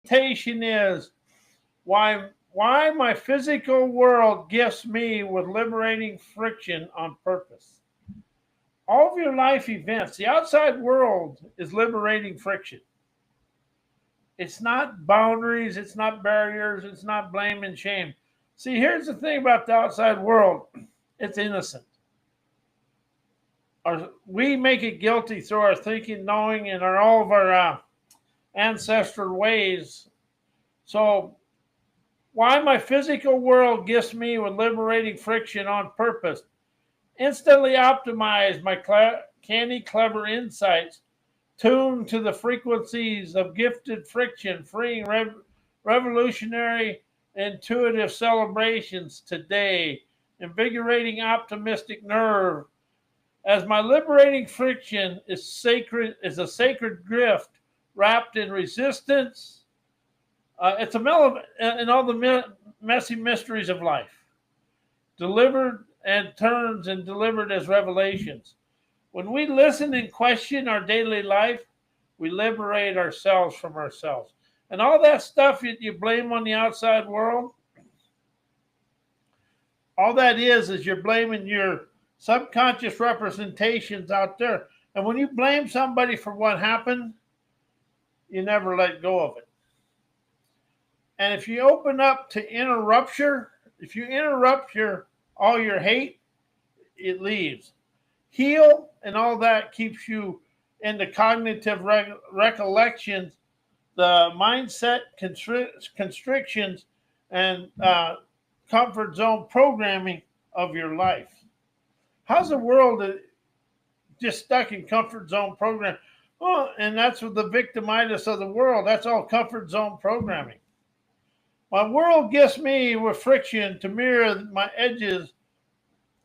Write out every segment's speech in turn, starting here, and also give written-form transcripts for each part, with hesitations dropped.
Meditation is why my physical world gifts me with liberating friction on purpose. All of your life events, the outside world is liberating friction. It's not boundaries, it's not barriers, it's not blame and shame. See, here's the thing about the outside world, it's innocent. We make it guilty through our thinking, knowing, and all of our ancestral ways. So, why my physical world gifts me with liberating friction on purpose. Instantly optimize my canny, clever insights, tuned to the frequencies of gifted friction, freeing revolutionary, intuitive celebrations today, invigorating optimistic nerve. As my liberating friction is a sacred gift wrapped in resistance. It's a melody in all the messy mysteries of life, delivered and turns and delivered as revelations. When we listen and question our daily life, we liberate ourselves from ourselves. And all that stuff that you blame on the outside world, all that is you're blaming your subconscious representations out there. And when you blame somebody for what happened, you never let go of it. And if you open up to if you interrupt all your hate, it leaves. Heal and all that keeps you in the cognitive recollections, the mindset constrictions, and comfort zone programming of your life. How's the world just stuck in comfort zone program? Oh, and that's what the victimitis of the world. That's all comfort zone programming. My world gifts me with friction to mirror my edges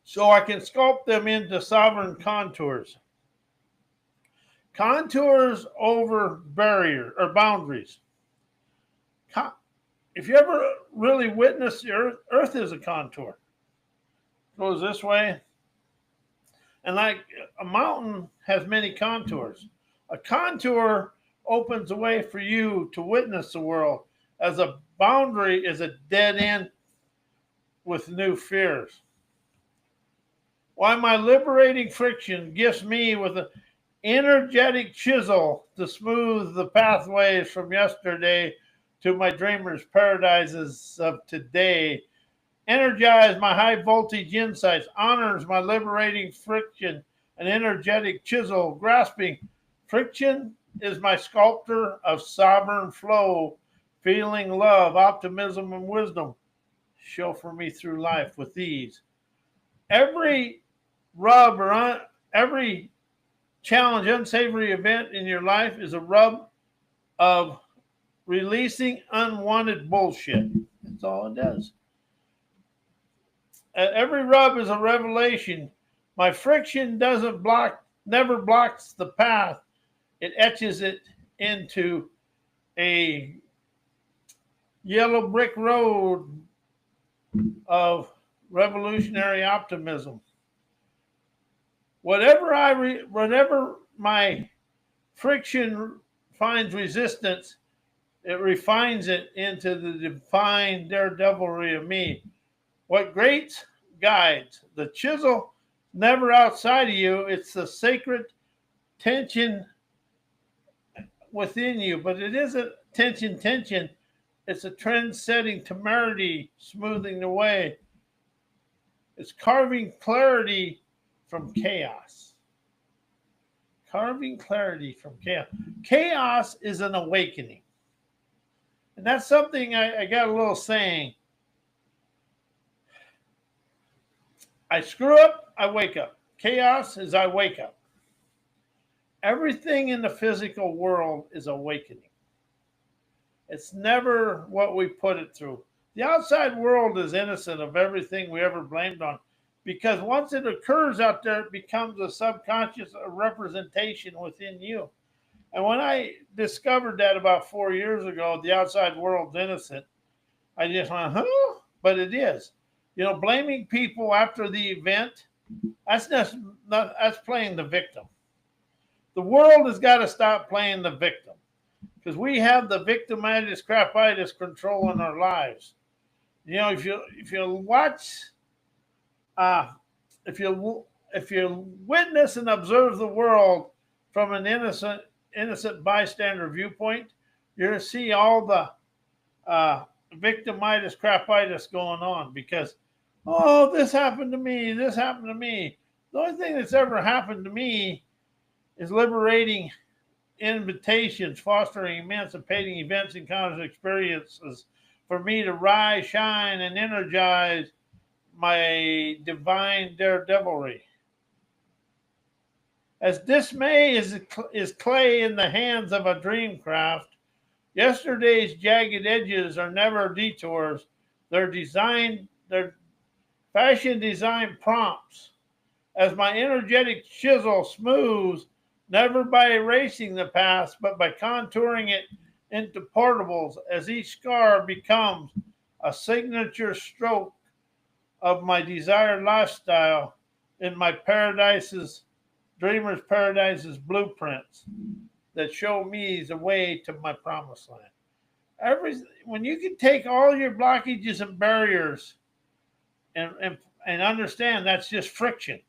so I can sculpt them into sovereign contours. Contours over barrier or boundaries. If you ever really witness the Earth is a contour. It goes this way. And like a mountain has many contours. A contour opens a way for you to witness the world, as a boundary is a dead end with new fears. Why my liberating friction gifts me with an energetic chisel to smooth the pathways from yesterday to my dreamers' paradises of today. Energize my high voltage insights, honors my liberating friction, an energetic chisel grasping. Friction is my sculptor of sovereign flow, feeling love, optimism, and wisdom. Show for me through life with ease. Every rub or every challenge, unsavory event in your life is a rub of releasing unwanted bullshit. That's all it does. Every rub is a revelation. My friction never blocks the path. It etches it into a yellow brick road of revolutionary optimism. Whatever my friction finds resistance, it refines it into the divine daredevilry of me. What great guides the chisel, never outside of you. It's the sacred tension within you, but it isn't tension. It's a trend-setting temerity, smoothing the way. It's carving clarity from chaos. Carving clarity from chaos. Chaos is an awakening. And that's something I got a little saying. I screw up, I wake up. Chaos is I wake up. Everything in the physical world is awakening. It's never what we put it through. The outside world is innocent of everything we ever blamed on, because once it occurs out there, it becomes a subconscious representation within you. And when I discovered that about 4 years ago, the outside world's innocent, I just went, huh? But it is. Blaming people after the event, that's playing the victim. The world has got to stop playing the victim. because we have the victimitis, crapitis controlling our lives. You know, if you watch, uh, if you witness and observe the world from an innocent bystander viewpoint, you're going to see all the victimitis, crapitis going on because, oh, this happened to me, this happened to me. The only thing that's ever happened to me is liberating invitations, fostering emancipating events, encounters, experiences for me to rise, shine, and energize my divine daredevilry. As dismay is clay in the hands of a dreamcraft, yesterday's jagged edges are never detours. They're fashion design prompts. As my energetic chisel smooths, never by erasing the past, but by contouring it into portables, as each scar becomes a signature stroke of my desired lifestyle in my dreamer's paradise's blueprints that show me the way to my promised land. When you can take all your blockages and barriers and understand that's just friction.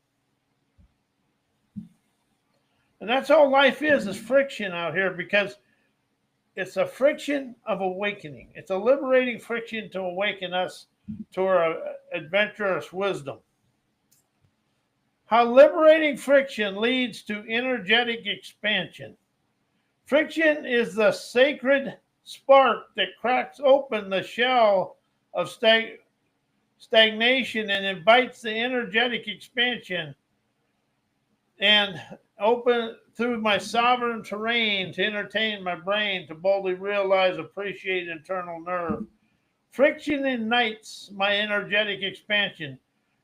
And that's all life is friction out here, because it's a friction of awakening. It's a liberating friction to awaken us to our adventurous wisdom. How liberating friction leads to energetic expansion. Friction is the sacred spark that cracks open the shell of stagnation and invites the energetic expansion and open through my sovereign terrain to entertain my brain to boldly realize, appreciate internal nerve. Friction ignites my energetic expansion,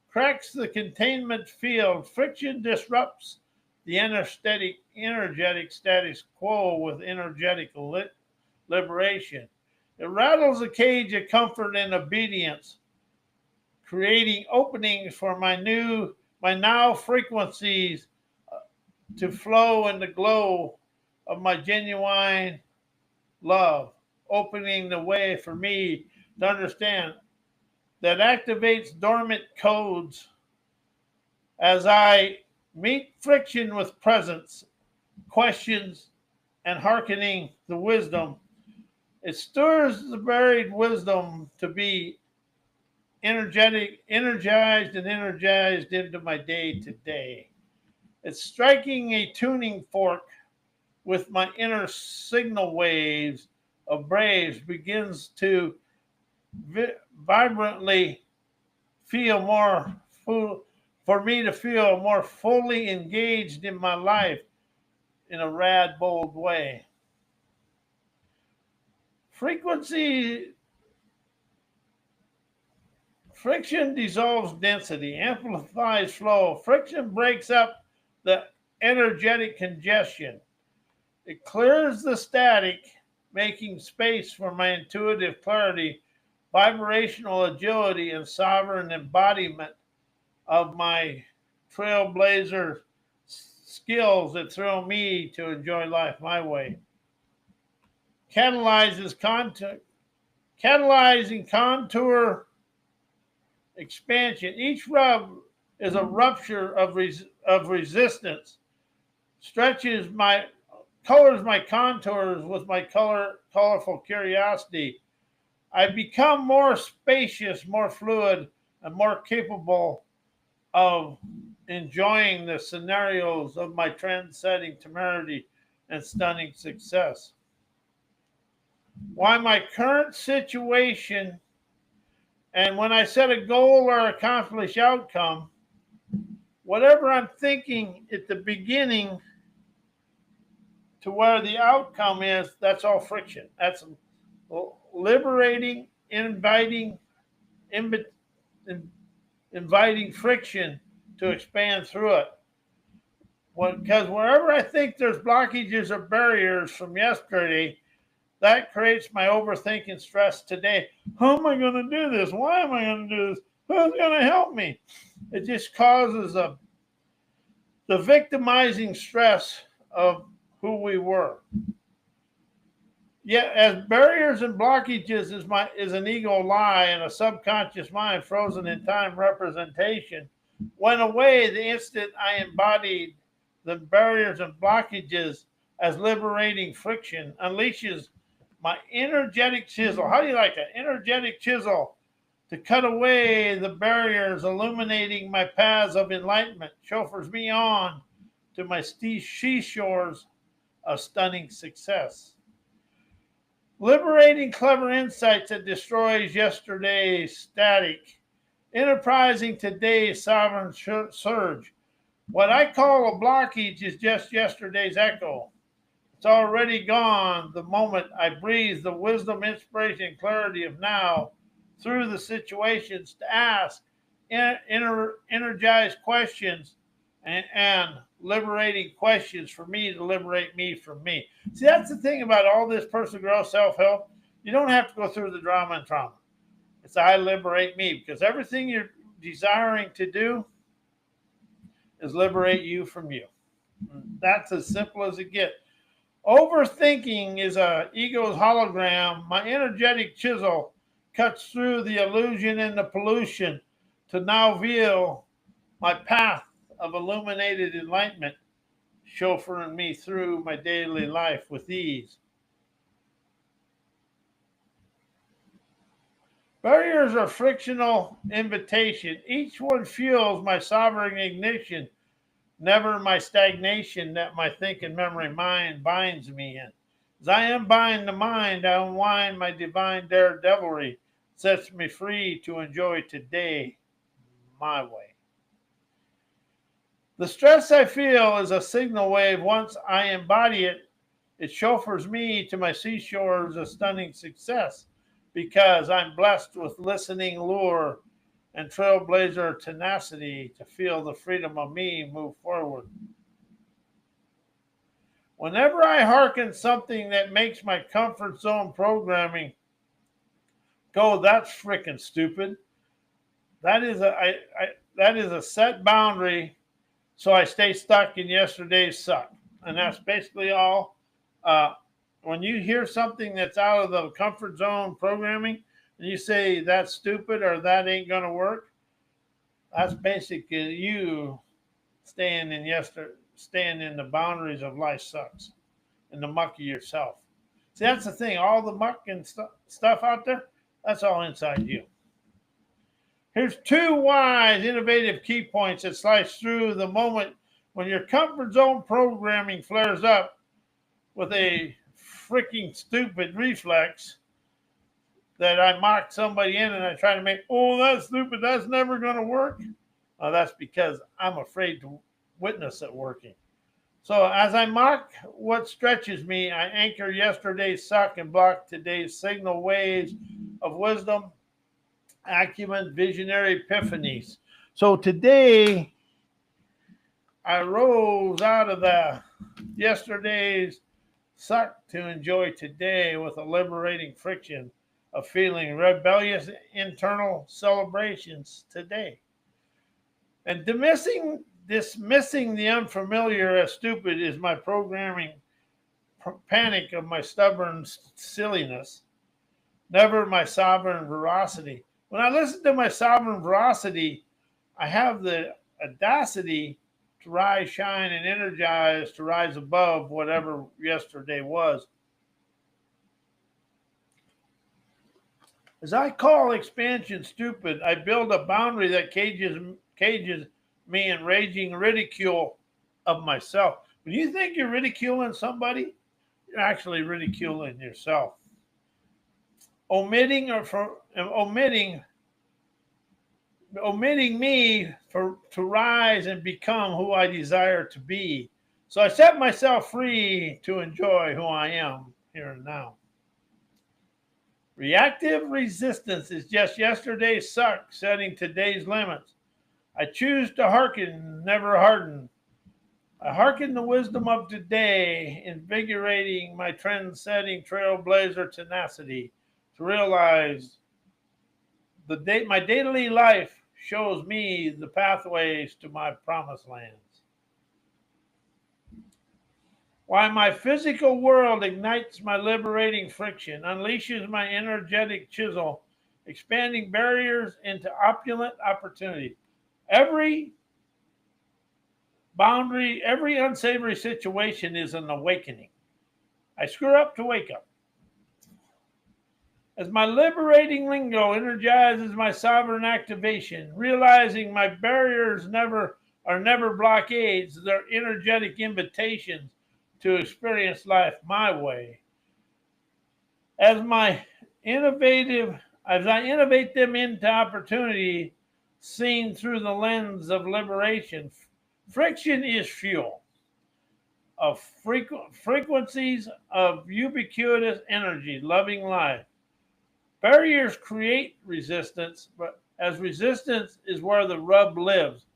cracks the containment field. Friction disrupts the energetic status quo with energetic liberation. It rattles the cage of comfort and obedience, creating openings for my now frequencies to flow in the glow of my genuine love, opening the way for me to understand that activates dormant codes as I meet friction with presence, questions, and hearkening the wisdom. It stirs the buried wisdom to be energized into my day to day. It's striking a tuning fork with my inner signal waves of braves begins to vibrantly feel more for me to feel more fully engaged in my life in a rad, bold way. Friction dissolves density, amplifies flow. Friction breaks up the energetic congestion. It clears the static, making space for my intuitive clarity, vibrational agility, and sovereign embodiment of my trailblazer skills that thrill me to enjoy life my way. Catalyzing contour expansion. Each rub is a rupture of resistance, colors my contours with my colorful curiosity. I become more spacious, more fluid, and more capable of enjoying the scenarios of my trend-setting temerity and stunning success. Why my current situation, and when I set a goal or accomplish outcome, whatever I'm thinking at the beginning to where the outcome is, that's all friction. That's liberating, inviting friction to expand through it. Because wherever I think there's blockages or barriers from yesterday, that creates my overthinking stress today. How am I going to do this? Why am I going to do this? Who's going to help me? It just causes the victimizing stress of who we were. Yet, as barriers and blockages is an ego lie and a subconscious mind frozen in time representation, went away the instant I embodied the barriers and blockages as liberating friction, unleashes my energetic chisel. How do you like that? Energetic chisel to cut away the barriers, illuminating my paths of enlightenment, chauffeurs me on to my seashores of stunning success. Liberating clever insights that destroys yesterday's static, enterprising today's sovereign surge. What I call a blockage is just yesterday's echo. It's already gone the moment I breathe the wisdom, inspiration, and clarity of now through the situations to ask energized questions and liberating questions for me to liberate me from me. See, that's the thing about all this personal growth, self-help. You don't have to go through the drama and trauma. It's I liberate me, because everything you're desiring to do is liberate you from you. That's as simple as it gets. Overthinking is a ego's hologram. My energetic chisel cuts through the illusion and the pollution to now reveal my path of illuminated enlightenment, chauffeuring me through my daily life with ease. Barriers are frictional invitation. Each one fuels my sovereign ignition, never my stagnation that my thinking memory mind binds me in. As I unbind the mind, I unwind my divine daredevilry, sets me free to enjoy today my way. The stress I feel is a signal wave. Once I embody it, it chauffeurs me to my seashores of stunning success, because I'm blessed with listening lure and trailblazer tenacity to feel the freedom of me move forward. Whenever I hearken something that makes my comfort zone programming go, that's freaking stupid. That is a set boundary, so I stay stuck in yesterday's suck, and that's basically all. When you hear something that's out of the comfort zone programming, and you say that's stupid or that ain't gonna work, that's basically you staying in the boundaries of life sucks, in the muck of yourself. See, that's the thing. All the muck and stuff out there, that's all inside you. Here's two wise, innovative key points that slice through the moment when your comfort zone programming flares up with a freaking stupid reflex that I mock somebody in and I try to make, oh, that's stupid, that's never going to work. That's because I'm afraid to witness it working. So as I mock what stretches me, I anchor yesterday's suck and block today's signal waves of wisdom, acumen, visionary epiphanies. So today, I rose out of the yesterday's suck to enjoy today with a liberating friction of feeling rebellious internal celebrations today. And dismissing the unfamiliar as stupid is my programming panic of my stubborn silliness, never my sovereign veracity. When I listen to my sovereign veracity, I have the audacity to rise, shine, and energize to rise above whatever yesterday was. As I call expansion stupid, I build a boundary that cages me in raging ridicule of myself. When you think you're ridiculing somebody, you're actually ridiculing yourself. Omitting me to rise and become who I desire to be. So I set myself free to enjoy who I am here and now. Reactive resistance is just yesterday's suck setting today's limits. I choose to hearken, never harden. I hearken the wisdom of today, invigorating my trend-setting trailblazer tenacity to realize my daily life shows me the pathways to my promised lands. Why my physical world ignites my liberating friction, unleashes my energetic chisel, expanding barriers into opulent opportunity. Every boundary, every unsavory situation is an awakening. I screw up to wake up. As my liberating lingo energizes my sovereign activation, realizing my barriers are never blockades, they're energetic invitations to experience life my way. As I innovate them into opportunity, seen through the lens of liberation, friction is fuel of frequencies of ubiquitous energy, loving life. Barriers create resistance, but as resistance is where the rub lives.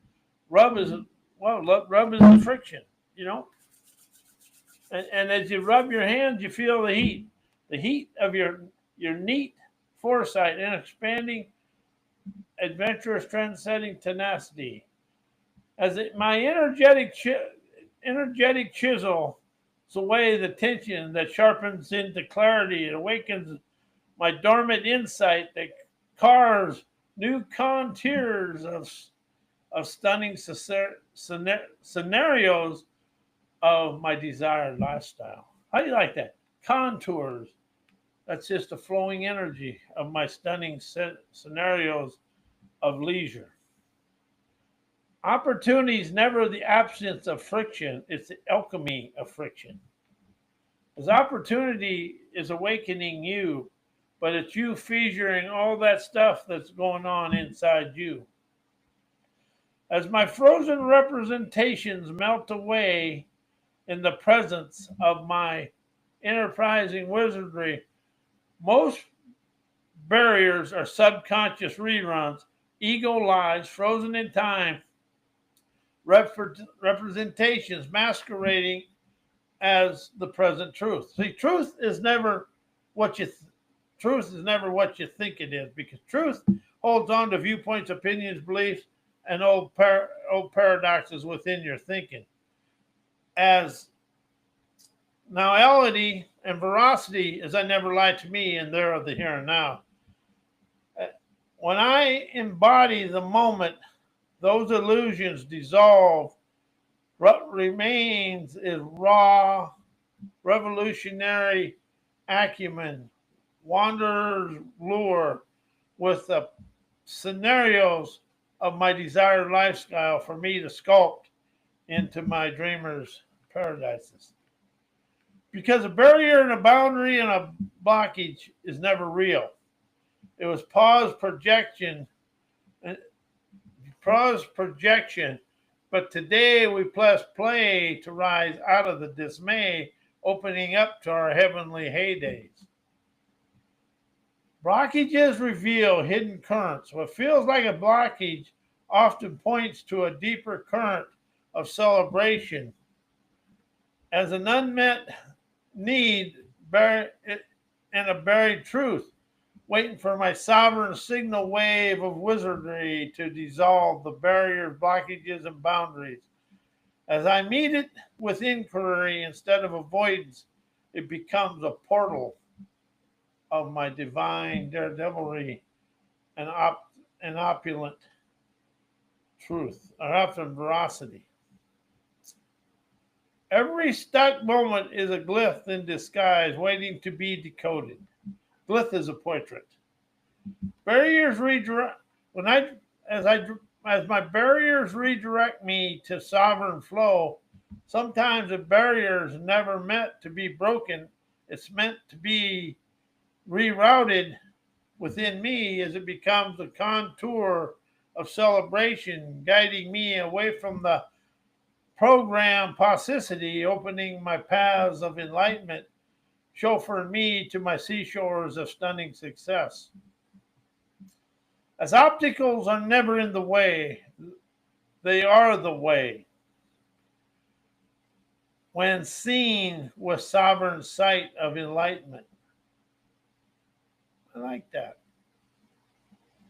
Rub is the friction, you know. And as you rub your hands, you feel the heat of your neat foresight and expanding, adventurous, trend-setting tenacity. My energetic chisel away the tension that sharpens into clarity. It awakens my dormant insight that carves new contours of stunning scenarios of my desired lifestyle. How do you like that? Contours. That's just a flowing energy of my stunning scenarios of leisure. Opportunity is never the absence of friction, it's the alchemy of friction. As opportunity is awakening you, but it's you fissuring all that stuff that's going on inside you. As my frozen representations melt away in the presence of my enterprising wizardry, most barriers are subconscious reruns, ego lies frozen in time, representations masquerading as the present truth. See, truth is never what you think it is, because truth holds on to viewpoints, opinions, beliefs, and old paradoxes within your thinking. As nowality and veracity is I never lie to me, and they're of the here and now. When I embody the moment, those illusions dissolve. What remains is raw, revolutionary acumen, wanderer's lure, with the scenarios of my desired lifestyle for me to sculpt into my dreamer's paradises. Because a barrier and a boundary and a blockage is never real. It was projection, but today we press play to rise out of the dismay, opening up to our heavenly heydays. Blockages reveal hidden currents. What feels like a blockage often points to a deeper current of celebration as an unmet need and a buried truth, waiting for my sovereign signal wave of wizardry to dissolve the barriers, blockages, and boundaries. As I meet it with inquiry instead of avoidance, it becomes a portal of my divine daredevilry and opulent truth, or opulent veracity. Every stuck moment is a glyph in disguise waiting to be decoded. Glyph is a portrait. Barriers redirect as my barriers redirect me to sovereign flow. Sometimes a barrier is never meant to be broken. It's meant to be rerouted within me as it becomes a contour of celebration, guiding me away from the program toxicity, opening my paths of enlightenment, chauffeuring me to my seashores of stunning success. As obstacles are never in the way, they are the way. When seen with sovereign sight of enlightenment. I like that.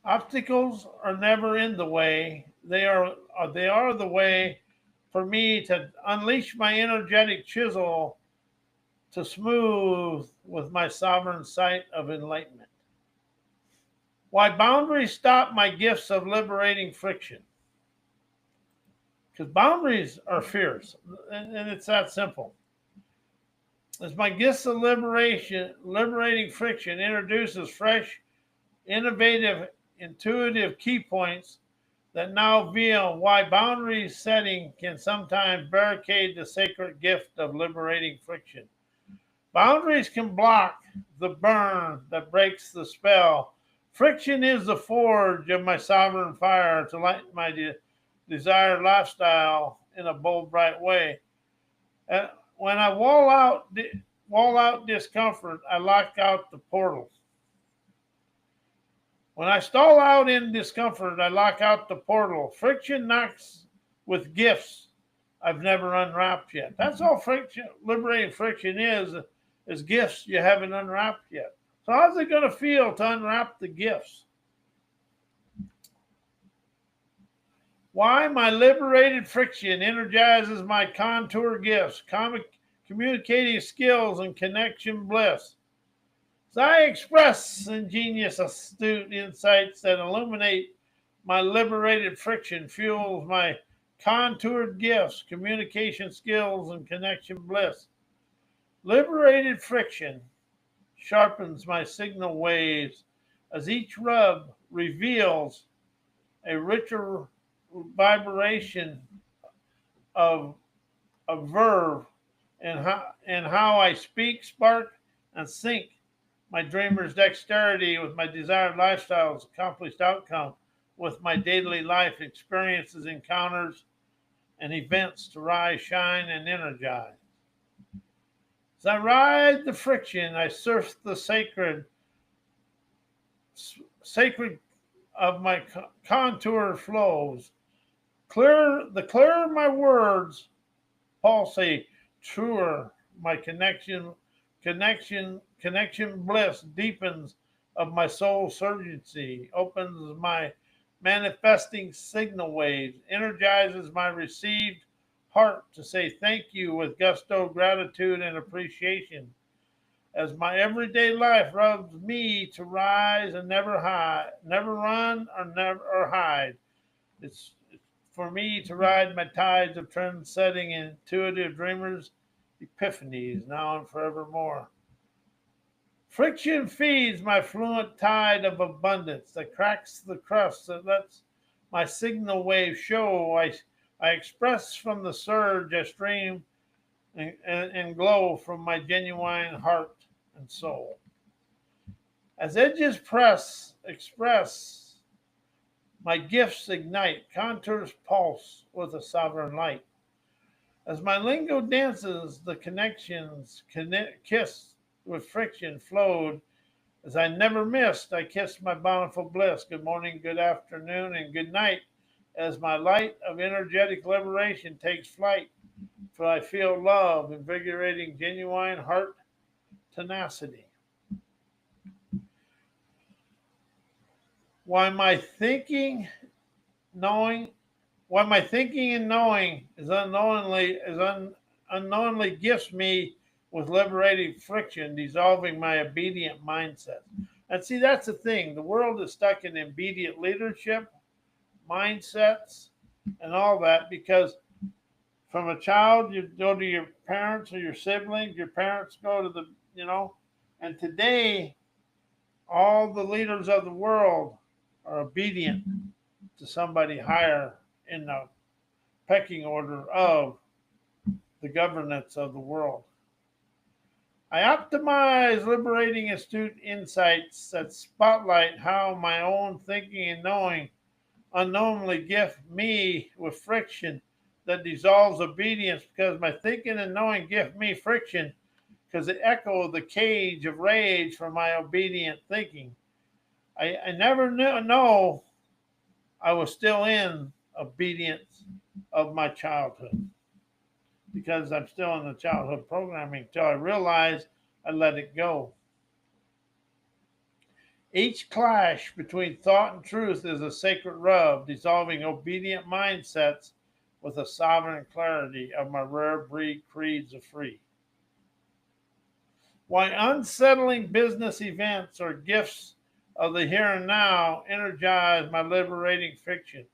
Obstacles are never in the way. They are the way for me to unleash my energetic chisel to smooth with my sovereign sight of enlightenment. Why boundaries stop my gifts of liberating friction. Because boundaries are fierce, and it's that simple. As my gifts of liberating friction introduces fresh, innovative, intuitive key points that now reveal why boundary setting can sometimes barricade the sacred gift of liberating friction. Boundaries can block the burn that breaks the spell. Friction is the forge of my sovereign fire to light my desired lifestyle in a bold, bright way. When I wall out discomfort, I lock out the portal. When I stall out in discomfort, I lock out the portal. Friction knocks with gifts I've never unwrapped yet. That's all friction, liberating friction is gifts you haven't unwrapped yet. So how's it going to feel to unwrap the gifts? Why my liberated friction energizes my contour gifts, communicating skills, and connection bliss. As I express ingenious, astute insights that illuminate my liberated friction, fuels my contoured gifts, communication skills, and connection bliss. Liberated friction sharpens my signal waves as each rub reveals a richer vibration of verve and how I speak, spark, and sync my dreamer's dexterity with my desired lifestyle's accomplished outcome, with my daily life experiences, encounters, and events to rise, shine, and energize. As I ride the friction, I surf the sacred of my contour flows. The clearer my words pulsate, truer my connection bliss deepens of my soul surgency, opens my manifesting signal waves, energizes my received heart to say thank you with gusto, gratitude, and appreciation. As my everyday life rubs me to rise and never run or hide. It's for me to ride my tides of trend-setting intuitive dreamers, epiphanies now and forevermore. Friction feeds my fluent tide of abundance that cracks the crust that lets my signal wave show. I express from the surge I stream and glow from my genuine heart and soul. As edges express, my gifts ignite, contours pulse with a sovereign light. As my lingo dances, the connections kiss with friction flowed. As I never missed, I kissed my bountiful bliss. Good morning, good afternoon, and good night. As my light of energetic liberation takes flight, for I feel love, invigorating, genuine heart tenacity. Why my thinking and knowing is unknowingly gifts me with liberating friction, dissolving my obedient mindset. And see, that's the thing. The world is stuck in obedient leadership, mindsets, and all that, because from a child, you go to your parents or your siblings, your parents go to and today, all the leaders of the world are obedient to somebody higher in the pecking order of the governance of the world. I optimize liberating astute insights that spotlight how my own thinking and knowing unknowingly gift me with friction that dissolves obedience, because my thinking and knowing gift me friction because they echo the cage of rage from my obedient thinking. I never know I was still in obedience of my childhood, because I'm still in the childhood programming till I realize I let it go. Each clash between thought and truth is a sacred rub, dissolving obedient mindsets with a sovereign clarity of my rare breed creeds of free. Why unsettling business events or gifts of the here and now energize my liberating friction,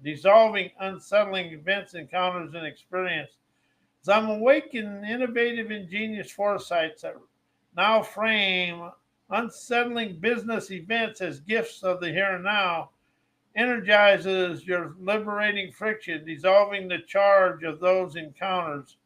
dissolving unsettling events, encounters, and experience. As I'm awakening innovative, ingenious foresights that now frame unsettling business events as gifts of the here and now, energizes your liberating friction, dissolving the charge of those encounters,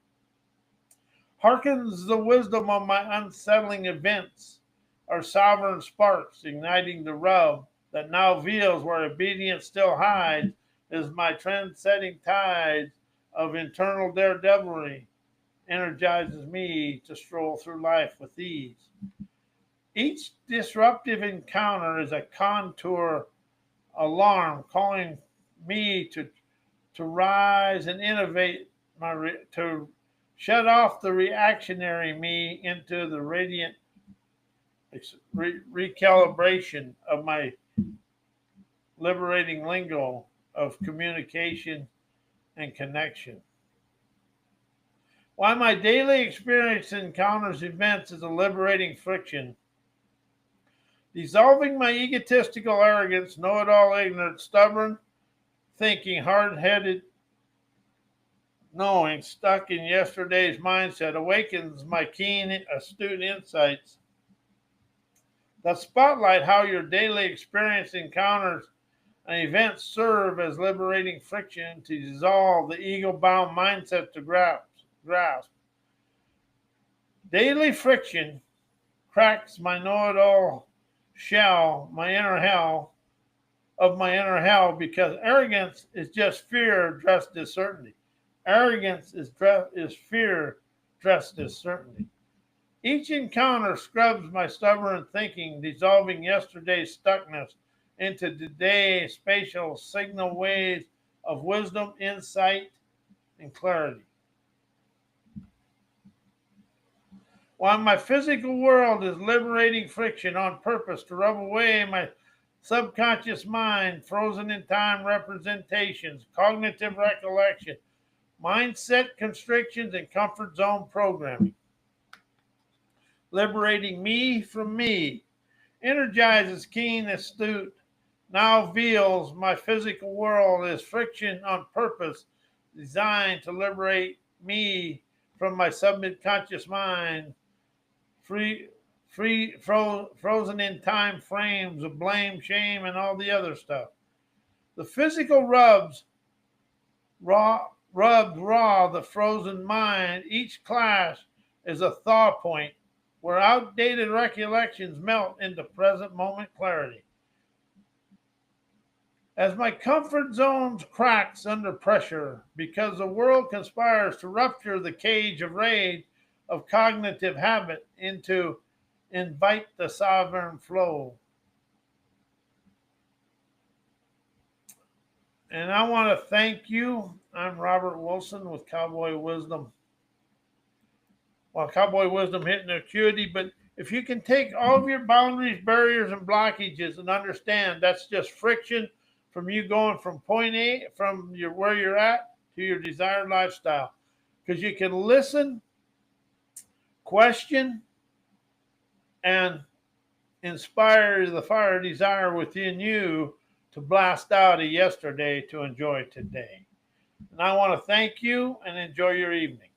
hearkens the wisdom of my unsettling events, our sovereign sparks, igniting the rub that now veils where obedience still hides, is my trend-setting tides of internal daredevilry, energizes me to stroll through life with ease. Each disruptive encounter is a contour alarm calling me to rise and innovate, to shut off the reactionary me into the radiant recalibration of my liberating lingo of communication and connection. While my daily experience encounters events is a liberating friction, dissolving my egotistical arrogance, know-it-all ignorant, stubborn thinking, hard-headed knowing, stuck in yesterday's mindset, awakens my keen, astute insights that spotlight how your daily experience, encounters, and events serve as liberating friction to dissolve the ego-bound mindset to grasp. Daily friction cracks my know-it-all shell, my inner hell, because arrogance is just fear dressed as certainty. Arrogance is fear dressed as certainty. Each encounter scrubs my stubborn thinking, dissolving yesterday's stuckness into today's spatial signal waves of wisdom, insight, and clarity. While my physical world is liberating friction on purpose to rub away my subconscious mind, frozen in time representations, cognitive recollection, mindset constrictions, and comfort zone programming. Liberating me from me, energizes keen, astute, now veils my physical world as friction on purpose, designed to liberate me from my subconscious mind, frozen in time frames of blame, shame, and all the other stuff. The physical rubs raw the frozen mind. Each clash is a thaw point where outdated recollections melt into present moment clarity. As my comfort zones cracks under pressure because the world conspires to rupture the cage of rage of cognitive habit into invite the sovereign flow. And I want to thank you. I'm Robert Wilson with Cowboy Wisdom. Well, Cowboy Wisdom hitting acuity, but if you can take all of your boundaries, barriers, and blockages and understand that's just friction from you going from point A, from where you're at, to your desired lifestyle. Because you can listen, question, and inspire the fire desire within you to blast out of yesterday to enjoy today. And I want to thank you and enjoy your evening.